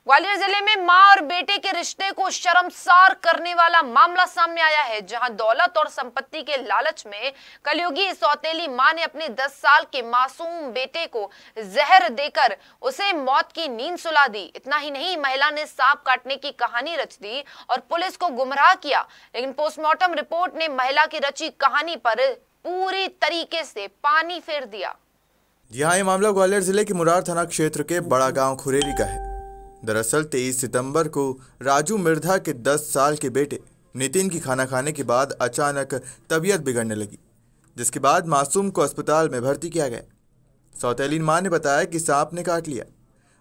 ग्वालियर जिले में मां और बेटे के रिश्ते को शर्मसार करने वाला मामला सामने आया है, जहां दौलत और संपत्ति के लालच में कलयुगी सौतेली मां ने अपने 10 साल के मासूम बेटे को जहर देकर उसे मौत की नींद सुला दी। इतना ही नहीं, महिला ने सांप काटने की कहानी रच दी और पुलिस को गुमराह किया, लेकिन पोस्टमार्टम रिपोर्ट ने महिला की रची कहानी पर पूरी तरीके से पानी फेर दिया। यहाँ ये मामला ग्वालियर जिले के मुरार थाना क्षेत्र के बड़ा गांव खुरेरी का है। दरअसल 23 सितंबर को राजू मिर्धा के 10 साल के बेटे नितिन की खाना खाने के बाद अचानक तबीयत बिगड़ने लगी, जिसके बाद मासूम को अस्पताल में भर्ती किया गया। सौतेली मां ने बताया कि सांप ने काट लिया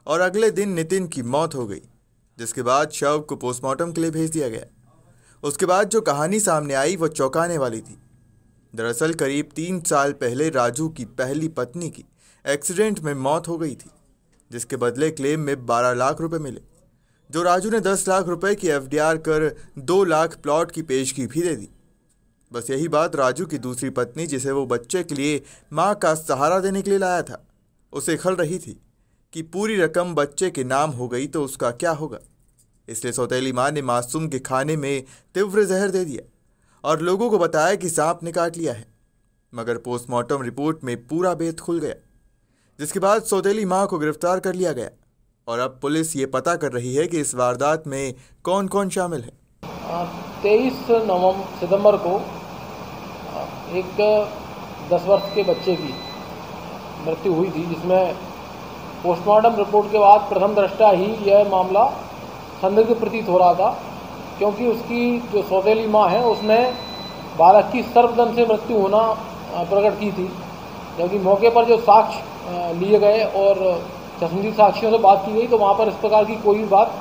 और अगले दिन नितिन की मौत हो गई, जिसके बाद शव को पोस्टमार्टम के लिए भेज दिया गया। उसके बाद जो कहानी सामने आई वो चौंकाने वाली थी। दरअसल करीब 3 साल पहले राजू की पहली पत्नी की एक्सीडेंट में मौत हो गई थी, जिसके बदले क्लेम में 12 लाख रुपए मिले, जो राजू ने 10 लाख रुपए की एफडीआर कर 2 लाख प्लॉट की पेशगी भी दे दी। बस यही बात राजू की दूसरी पत्नी, जिसे वो बच्चे के लिए मां का सहारा देने के लिए लाया था, उसे खल रही थी कि पूरी रकम बच्चे के नाम हो गई तो उसका क्या होगा। इसलिए सौतेली मां ने मासूम के खाने में तीव्र जहर दे दिया और लोगों को बताया कि सांप ने काट लिया है, मगर पोस्टमार्टम रिपोर्ट में पूरा भेद खुल गया, जिसके बाद सौतेली मां को गिरफ्तार कर लिया गया और अब पुलिस ये पता कर रही है कि इस वारदात में कौन कौन शामिल है। 23 सितंबर को एक 10 वर्ष के बच्चे की मृत्यु हुई थी, जिसमें पोस्टमार्टम रिपोर्ट के बाद प्रथम दृष्टया ही यह मामला संदिग्ध प्रतीत हो रहा था, क्योंकि उसकी जो सौतेली मां है उसने बालक की सर्पदंश से मृत्यु होना प्रकट की थी, जबकि मौके पर जो साक्ष्य लिए गए और चश्मदीद साक्षियों से बात की गई तो वहाँ पर इस प्रकार की कोई भी बात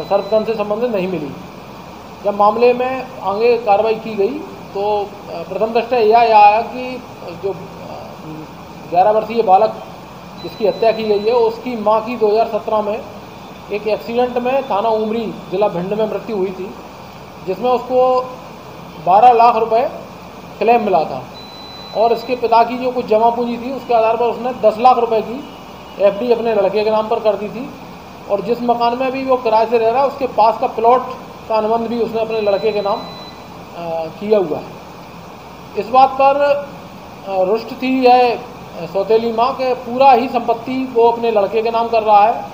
सर्पदंश से संबंधित नहीं मिली। जब मामले में आगे कार्रवाई की गई तो प्रथम दृष्टया यह आया कि जो 11 वर्षीय बालक जिसकी हत्या की गई है उसकी मां की 2017 में एक एक्सीडेंट में थाना उमरी जिला भिंड में मृत्यु हुई थी, जिसमें उसको 12 लाख रुपए क्लेम मिला था और इसके पिता की जो कुछ जमा पूंजी थी उसके आधार पर उसने 10 लाख रुपए की एफडी अपने लड़के के नाम पर कर दी थी और जिस मकान में भी वो किराए से रह रहा है उसके पास का प्लॉट का अनुबंध भी उसने अपने लड़के के नाम किया हुआ है। इस बात पर रुष्ट थी यह सौतेली माँ के पूरा ही संपत्ति वो अपने लड़के के नाम कर रहा है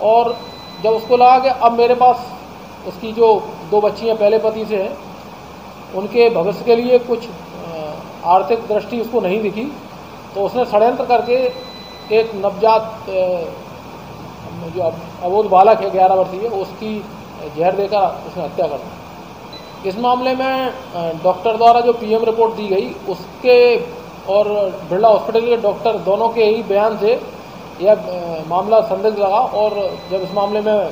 और जब उसको लगा कि अब मेरे पास उसकी जो 2 बच्चियाँ पहले पति से हैं उनके भविष्य के लिए कुछ आर्थिक दृष्टि उसको नहीं दिखी, तो उसने षड्यंत्र करके एक नवजात जो अबोध बालक है 11 वर्षीय उसकी जहर देकर उसने हत्या कर दी। इस मामले में डॉक्टर द्वारा जो पीएम रिपोर्ट दी गई उसके और बिरला हॉस्पिटल के डॉक्टर दोनों के ही बयान से यह मामला संदिग्ध लगा और जब इस मामले में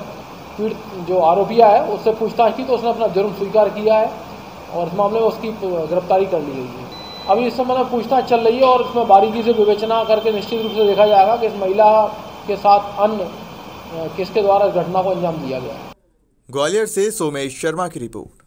पीड़ित जो आरोपिया है उससे पूछताछ की तो उसने अपना जुर्म स्वीकार किया है और इस मामले में उसकी गिरफ्तारी कर ली गई है। अभी इस समय पूछताछ चल रही है और इसमें बारीकी से विवेचना करके निश्चित रूप से देखा जाएगा कि इस महिला के साथ अन्य किसके द्वारा इस घटना को अंजाम दिया गया है। ग्वालियर से सोमेश शर्मा की रिपोर्ट।